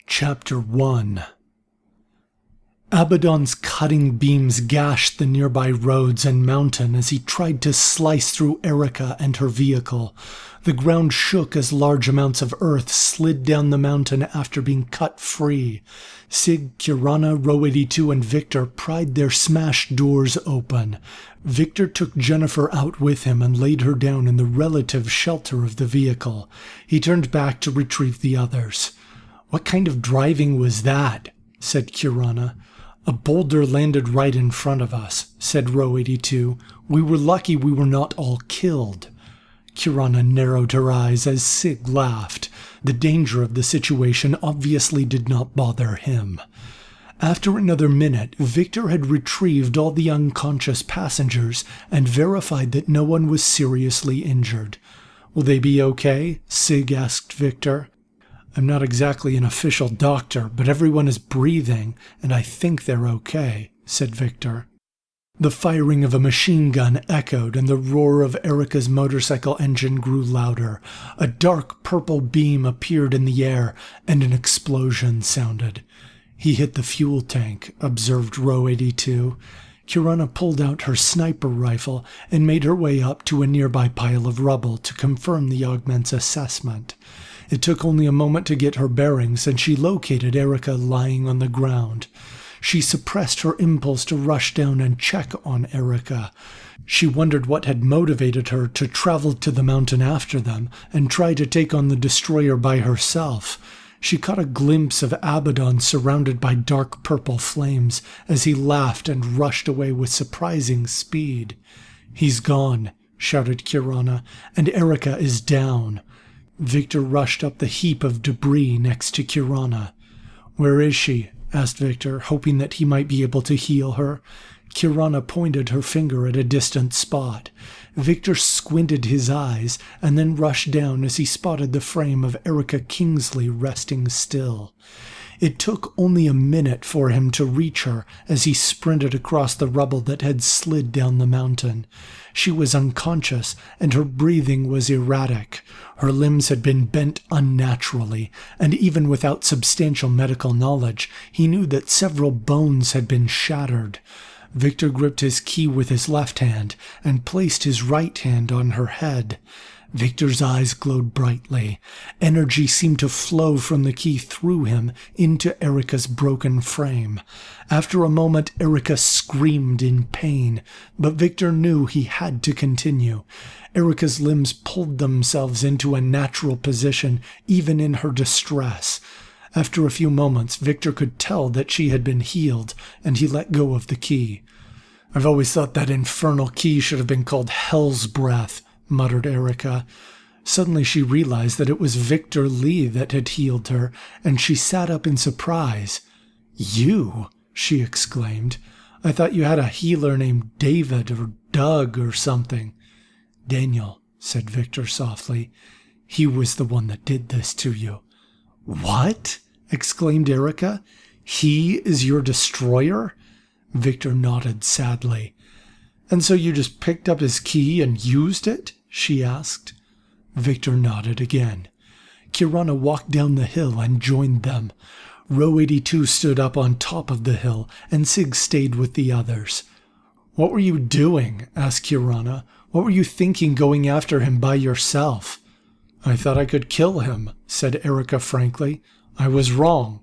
Chapter 1. Abaddon's cutting beams gashed the nearby roads and mountain as he tried to slice through Erica and her vehicle. The ground shook as large amounts of earth slid down the mountain after being cut free. Sig, Kirana, Row 82, and Victor pried their smashed doors open. Victor took Jennifer out with him and laid her down in the relative shelter of the vehicle. He turned back to retrieve the others. "What kind of driving was that?" said Kirana. "A boulder landed right in front of us," said Row 82. "We were lucky we were not all killed." Kirana narrowed her eyes as Sig laughed. The danger of the situation obviously did not bother him. After another minute, Victor had retrieved all the unconscious passengers and verified that no one was seriously injured. "Will they be okay?" Sig asked Victor. "I'm not exactly an official doctor, but everyone is breathing, and I think they're okay," said Victor. The firing of a machine gun echoed, and the roar of Erica's motorcycle engine grew louder. A dark purple beam appeared in the air, and an explosion sounded. "He hit the fuel tank," observed Row 82. Kirana pulled out her sniper rifle and made her way up to a nearby pile of rubble to confirm the augment's assessment. It took only a moment to get her bearings, and she located Erica lying on the ground. She suppressed her impulse to rush down and check on Erica. She wondered what had motivated her to travel to the mountain after them and try to take on the destroyer by herself. She caught a glimpse of Abaddon surrounded by dark purple flames as he laughed and rushed away with surprising speed. "He's gone," shouted Kirana, "and Erica is down." Victor rushed up the heap of debris next to Kirana. "Where is she?" asked Victor, hoping that he might be able to heal her. Kirana pointed her finger at a distant spot. Victor squinted his eyes and then rushed down as he spotted the frame of Erica Kingsley resting still. It took only a minute for him to reach her as he sprinted across the rubble that had slid down the mountain. She was unconscious, and her breathing was erratic. Her limbs had been bent unnaturally, and even without substantial medical knowledge, he knew that several bones had been shattered. Victor gripped his key with his left hand and placed his right hand on her head. Victor's eyes glowed brightly. Energy seemed to flow from the key through him into Erica's broken frame. After a moment, Erica screamed in pain, but Victor knew he had to continue. Erica's limbs pulled themselves into a natural position, even in her distress. After a few moments, Victor could tell that she had been healed, and he let go of the key. "I've always thought that infernal key should have been called Hell's Breath," muttered Erica. Suddenly she realized that it was Victor Lee that had healed her, and she sat up in surprise. "You?" she exclaimed. "I thought you had a healer named David or Doug or something." "Daniel," said Victor softly. "He was the one that did this to you." "What?" exclaimed Erica. "He is your destroyer?" Victor nodded sadly. "And so you just picked up his key and used it?" she asked. Victor nodded again. Kirana walked down the hill and joined them. Row 82 stood up on top of the hill, and Sig stayed with the others. "What were you doing?" asked Kirana. "What were you thinking going after him by yourself?" "I thought I could kill him," said Erica frankly. "I was wrong."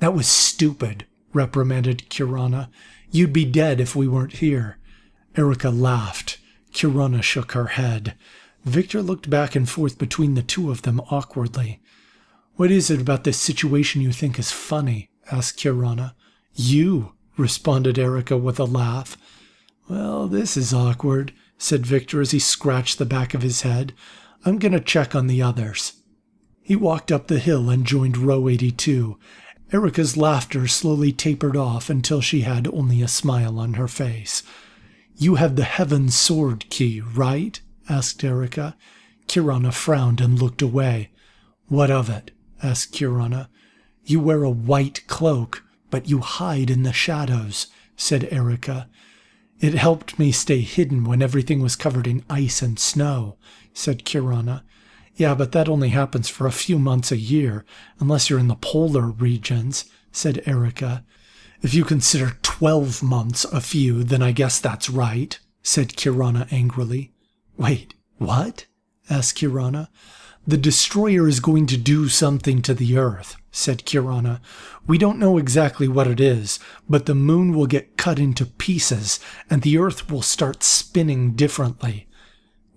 "That was stupid," reprimanded Kirana. "You'd be dead if we weren't here." Erica laughed. Kirana shook her head. Victor looked back and forth between the two of them awkwardly. "What is it about this situation you think is funny?" asked Kirana. "You," responded Erica with a laugh. "Well, this is awkward," said Victor as he scratched the back of his head. "I'm going to check on the others." He walked up the hill and joined Row 82. Erica's laughter slowly tapered off until she had only a smile on her face. "You have the Heaven's Sword key, right?" asked Erica. Kirana frowned and looked away. "What of it?" asked Kirana. "You wear a white cloak, but you hide in the shadows," said Erica. "It helped me stay hidden when everything was covered in ice and snow," said Kirana. Yeah, but that only happens for a few months a year, unless you're in the polar regions, said Erica. If you consider 12 months a few, then I guess that's right, said Kirana angrily. Wait, what? Asked Kirana. The destroyer is going to do something to the Earth, said Kirana. We don't know exactly what it is, but the moon will get cut into pieces, and the Earth will start spinning differently.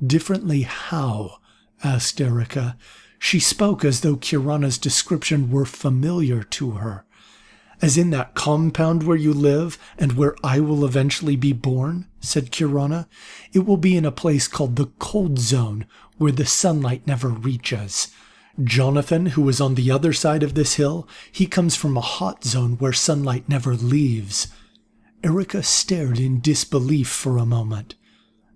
Differently how? Asked Erica. She spoke as though Kirana's description were familiar to her. As in that compound where you live, and where I will eventually be born, said Kirana. It will be in a place called the Cold Zone, where the sunlight never reaches. Jonathan, who is on the other side of this hill, he comes from a hot zone where sunlight never leaves. Erica stared in disbelief for a moment.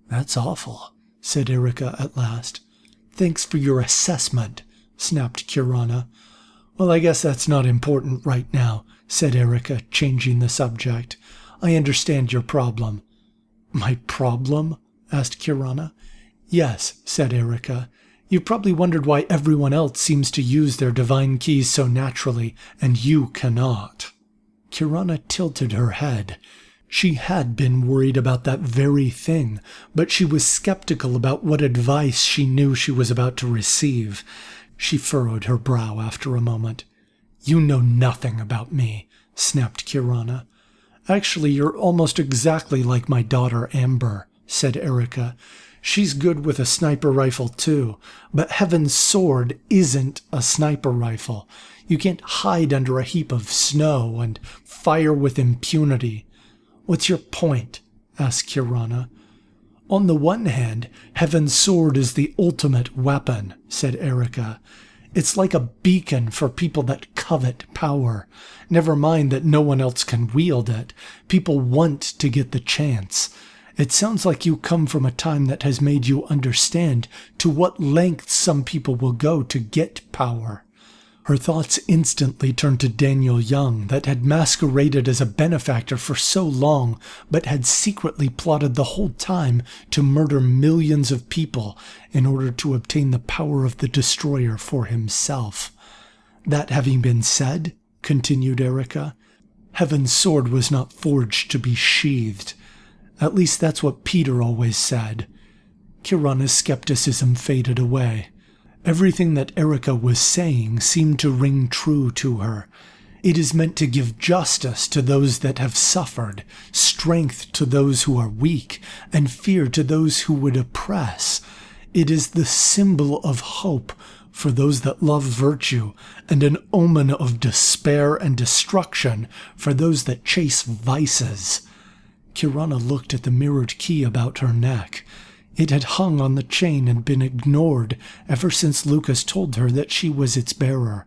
That's awful, said Erica at last. Thanks for your assessment, snapped Kirana. Well, I guess that's not important right now, said Erica, changing the subject. I understand your problem. My problem? Asked Kirana. Yes, said Erica. You've probably wondered why everyone else seems to use their divine keys so naturally, and you cannot. Kirana tilted her head. She had been worried about that very thing, but she was skeptical about what advice she knew she was about to receive. She furrowed her brow after a moment. You know nothing about me, snapped Kirana. Actually, you're almost exactly like my daughter Amber, said Erica. She's good with a sniper rifle too, but Heaven's Sword isn't a sniper rifle. You can't hide under a heap of snow and fire with impunity. What's your point? Asked Kirana. On the one hand, Heaven's Sword is the ultimate weapon, said Erica. It's like a beacon for people that covet power. Never mind that no one else can wield it. People want to get the chance. It sounds like you come from a time that has made you understand to what lengths some people will go to get power. Her thoughts instantly turned to Daniel Young, that had masqueraded as a benefactor for so long, but had secretly plotted the whole time to murder millions of people in order to obtain the power of the destroyer for himself. That having been said, continued Erica, Heaven's Sword was not forged to be sheathed. At least that's what Peter always said. Kirana's skepticism faded away. Everything that Erica was saying seemed to ring true to her. It is meant to give justice to those that have suffered, strength to those who are weak, and fear to those who would oppress. It is the symbol of hope for those that love virtue, and an omen of despair and destruction for those that chase vices. Kirana looked at the mirrored key about her neck. It had hung on the chain and been ignored ever since Lucas told her that she was its bearer.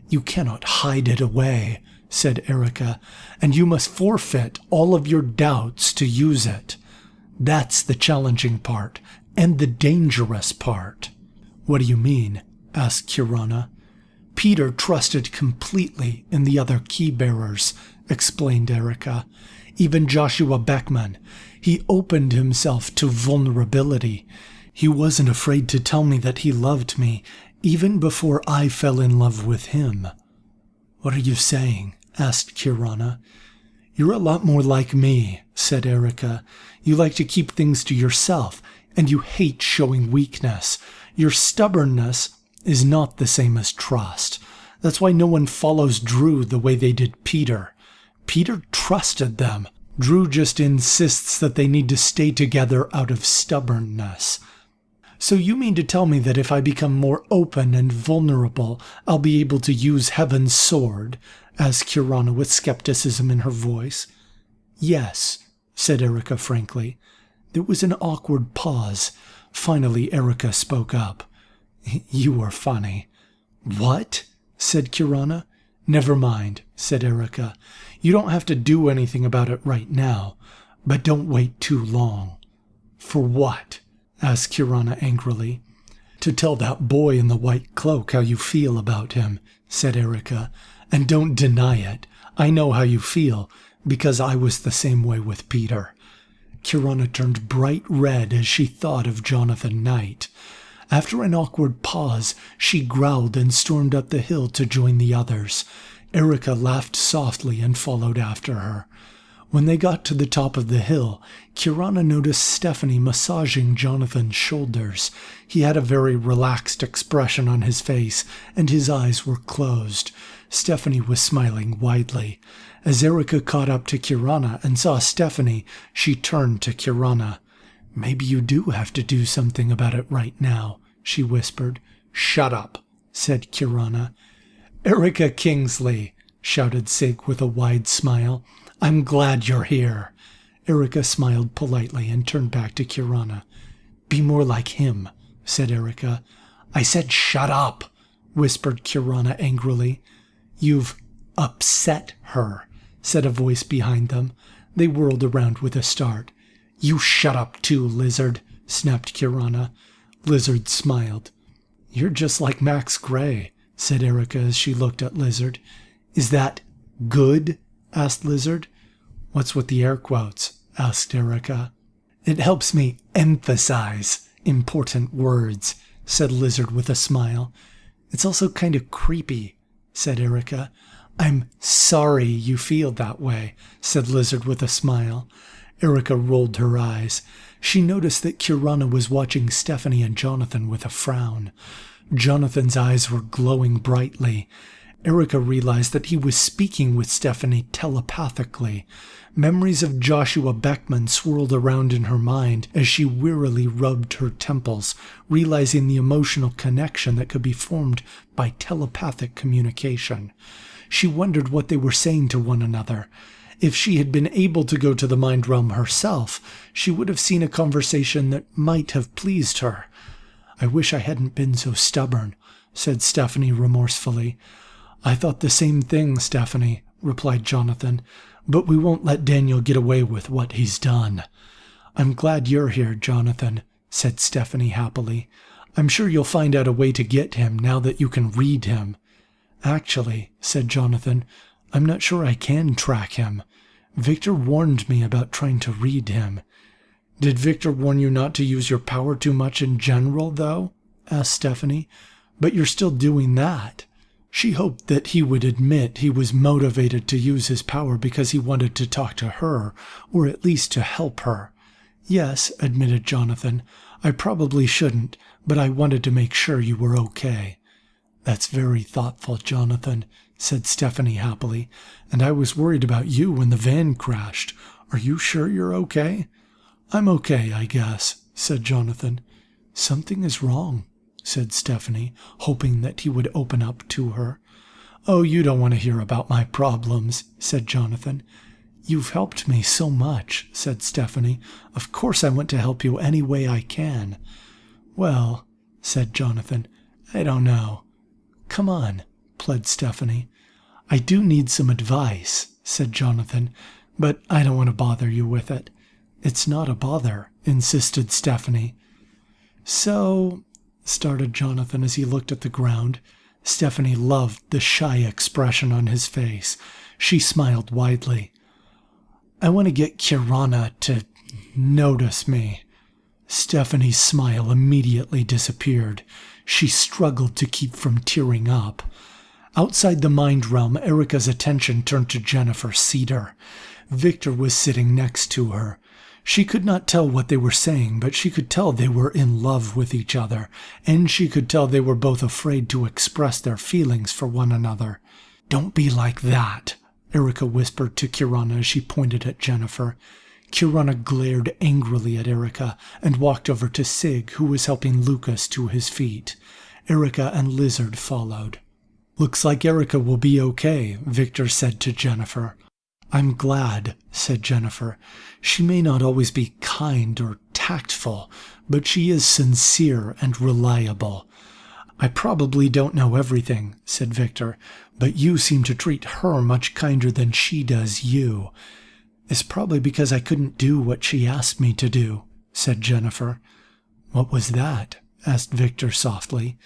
You cannot hide it away, said Erica, and you must forfeit all of your doubts to use it. That's the challenging part, and the dangerous part. What do you mean? Asked Kirana. Peter trusted completely in the other key bearers, explained Erica. Even Joshua Beckman. He opened himself to vulnerability. He wasn't afraid to tell me that he loved me, even before I fell in love with him. What are you saying? Asked Kirana. You're a lot more like me, said Erica. You like to keep things to yourself, and you hate showing weakness. Your stubbornness is not the same as trust. That's why no one follows Drew the way they did Peter. Peter trusted them. Drew just insists that they need to stay together out of stubbornness. So you mean to tell me that if I become more open and vulnerable, I'll be able to use Heaven's Sword? Asked Kirana with skepticism in her voice. Yes, said Erica frankly. There was an awkward pause. Finally, Erica spoke up. You were funny. What? Said Kirana. Never mind, said Erica. You don't have to do anything about it right now, but don't wait too long. For what? Asked Kirana angrily. To tell that boy in the white cloak how you feel about him, said Erica. And don't deny it. I know how you feel, because I was the same way with Peter. Kirana turned bright red as she thought of Jonathan Knight. After an awkward pause, she growled and stormed up the hill to join the others. Erica laughed softly and followed after her. When they got to the top of the hill, Kirana noticed Stephanie massaging Jonathan's shoulders. He had a very relaxed expression on his face, and his eyes were closed. Stephanie was smiling widely. As Erica caught up to Kirana and saw Stephanie, she turned to Kirana. "Maybe you do have to do something about it right now," she whispered. "Shut up," said Kirana. "Erica Kingsley," shouted Sig with a wide smile. "I'm glad you're here." Erica smiled politely and turned back to Kirana. "Be more like him," said Erica. "I said shut up," whispered Kirana angrily. "You've upset her," said a voice behind them. They whirled around with a start. "You shut up too, Lizard," snapped Kirana. Lizard smiled. "You're just like Max Gray," said Erica as she looked at Lizard. "Is that good?" asked Lizard. "What's with the air quotes?" asked Erica. "It helps me emphasize important words," said Lizard with a smile. "It's also kind of creepy," said Erica. "I'm sorry you feel that way," said Lizard with a smile. Erica rolled her eyes. She noticed that Kirana was watching Stephanie and Jonathan with a frown. Jonathan's eyes were glowing brightly. Erica realized that he was speaking with Stephanie telepathically. Memories of Joshua Beckman swirled around in her mind as she wearily rubbed her temples, realizing the emotional connection that could be formed by telepathic communication. She wondered what they were saying to one another. If she had been able to go to the mind realm herself, she would have seen a conversation that might have pleased her. "I wish I hadn't been so stubborn," said Stephanie remorsefully. "I thought the same thing, Stephanie," replied Jonathan, "but we won't let Daniel get away with what he's done." "I'm glad you're here, Jonathan," said Stephanie happily. "I'm sure you'll find out a way to get him now that you can read him." "Actually," said Jonathan, "I'm not sure I can track him. Victor warned me about trying to read him." "Did Victor warn you not to use your power too much in general, though?" asked Stephanie. "But you're still doing that." She hoped that he would admit he was motivated to use his power because he wanted to talk to her, or at least to help her. "Yes," admitted Jonathan, "I probably shouldn't, but I wanted to make sure you were okay." "That's very thoughtful, Jonathan," said Stephanie happily, "and I was worried about you when the van crashed. Are you sure you're okay?" "I'm okay, I guess," said Jonathan. "Something is wrong," said Stephanie, hoping that he would open up to her. "Oh, you don't want to hear about my problems," said Jonathan. "You've helped me so much," said Stephanie. "Of course I want to help you any way I can." "Well," said Jonathan, "I don't know." "Come on," pled Stephanie. "I do need some advice," said Jonathan, "but I don't want to bother you with it." "It's not a bother," insisted Stephanie. "So," started Jonathan as he looked at the ground. Stephanie loved the shy expression on his face. She smiled widely. "I want to get Kirana to notice me." Stephanie's smile immediately disappeared. She struggled to keep from tearing up. Outside the mind realm, Erica's attention turned to Jennifer Cedar. Victor was sitting next to her. She could not tell what they were saying, but she could tell they were in love with each other, and she could tell they were both afraid to express their feelings for one another. "Don't be like that," Erica whispered to Kirana as she pointed at Jennifer. Kirana glared angrily at Erica and walked over to Sig, who was helping Lucas to his feet. Erica and Lizard followed. "Looks like Erica will be okay," Victor said to Jennifer. "I'm glad," said Jennifer. "She may not always be kind or tactful, but she is sincere and reliable." "I probably don't know everything," said Victor, "but you seem to treat her much kinder than she does you." "It's probably because I couldn't do what she asked me to do," said Jennifer. "What was that?" asked Victor softly.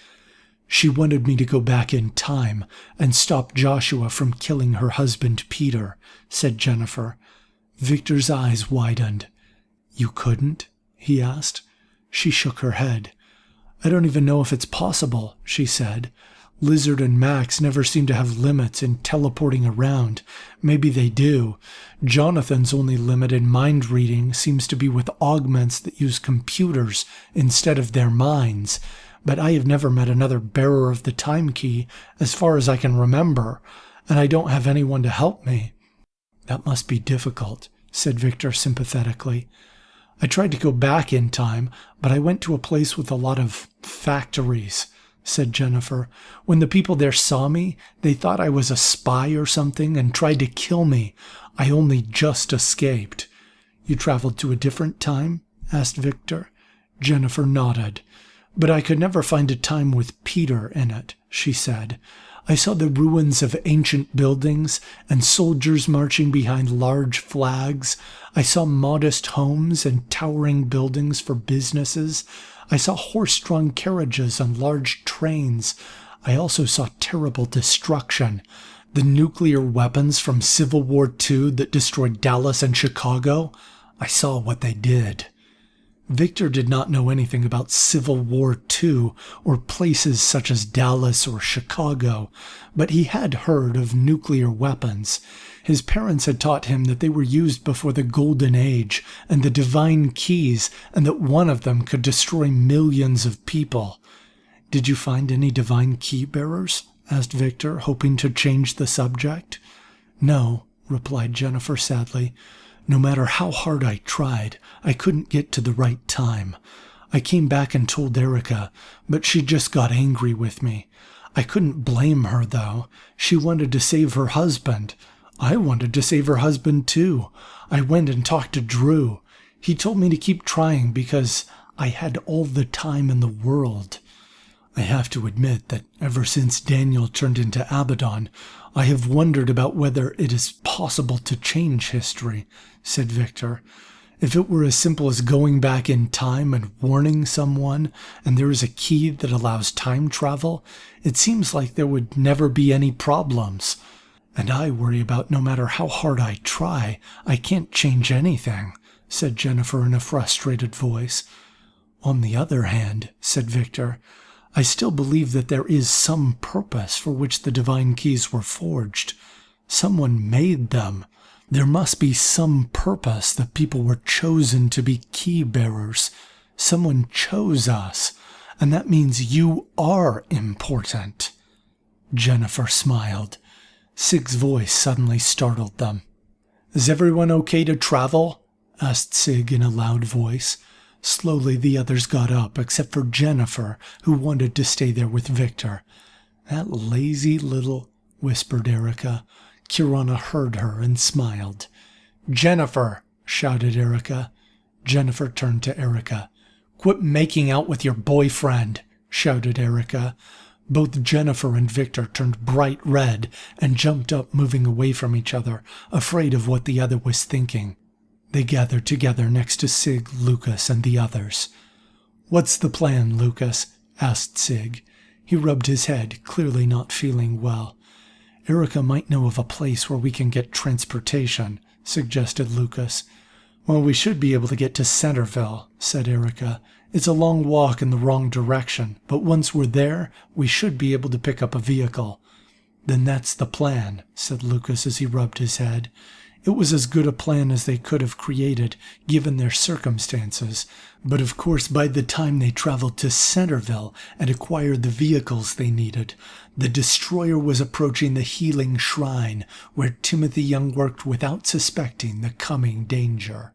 "She wanted me to go back in time and stop Joshua from killing her husband Peter," said Jennifer. Victor's eyes widened. "You couldn't?" he asked. She shook her head. I don't even know if it's possible, she said. Lizard and Max never seem to have limits in teleporting around. Maybe they do. Jonathan's only limit in mind reading seems to be with augments that use computers instead of their minds. But I have never met another bearer of the time key, as far as I can remember, and I don't have anyone to help me. That must be difficult, said Victor sympathetically. I tried to go back in time, but I went to a place with a lot of factories, said Jennifer. When the people there saw me, they thought I was a spy or something and tried to kill me. I only just escaped. You traveled to a different time? Asked Victor. Jennifer nodded. But I could never find a time with Peter in it, she said. I saw the ruins of ancient buildings and soldiers marching behind large flags. I saw modest homes and towering buildings for businesses. I saw horse-drawn carriages on large trains. I also saw terrible destruction. The nuclear weapons from Civil War II that destroyed Dallas and Chicago. I saw what they did. Victor did not know anything about Civil War II or places such as Dallas or Chicago, but he had heard of nuclear weapons. His parents had taught him that they were used before the Golden Age and the Divine Keys, and that one of them could destroy millions of people. Did you find any Divine Key bearers? Asked Victor, hoping to change the subject. No, replied Jennifer sadly. No matter how hard I tried, I couldn't get to the right time. I came back and told Erica, but she just got angry with me. I couldn't blame her, though. She wanted to save her husband. I wanted to save her husband, too. I went and talked to Drew. He told me to keep trying because I had all the time in the world. I have to admit that ever since Daniel turned into Abaddon, I have wondered about whether it is possible to change history, said Victor. If it were as simple as going back in time and warning someone, and there is a key that allows time travel, it seems like there would never be any problems. And I worry about no matter how hard I try, I can't change anything, said Jennifer in a frustrated voice. On the other hand, said Victor, I still believe that there is some purpose for which the Divine Keys were forged. Someone made them. There must be some purpose that people were chosen to be key bearers. Someone chose us, and that means you are important. Jennifer smiled. Sig's voice suddenly startled them. Is everyone okay to travel? Asked Sig in a loud voice. Slowly the others got up, except for Jennifer, who wanted to stay there with Victor. That lazy little, whispered Erica. Kirana heard her and smiled. Jennifer, shouted Erica. Jennifer turned to Erica. Quit making out with your boyfriend, shouted Erica. Both Jennifer and Victor turned bright red and jumped up, moving away from each other, afraid of what the other was thinking. They gathered together next to Sig, Lucas, and the others. What's the plan, Lucas? Asked Sig. He rubbed his head, clearly not feeling well. Erica might know of a place where we can get transportation, suggested Lucas. Well, we should be able to get to Centerville, said Erica. It's a long walk in the wrong direction, but once we're there, we should be able to pick up a vehicle. Then that's the plan, said Lucas as he rubbed his head. It was as good a plan as they could have created, given their circumstances. But of course, by the time they traveled to Centerville and acquired the vehicles they needed, the destroyer was approaching the healing shrine, where Timothy Young worked without suspecting the coming danger.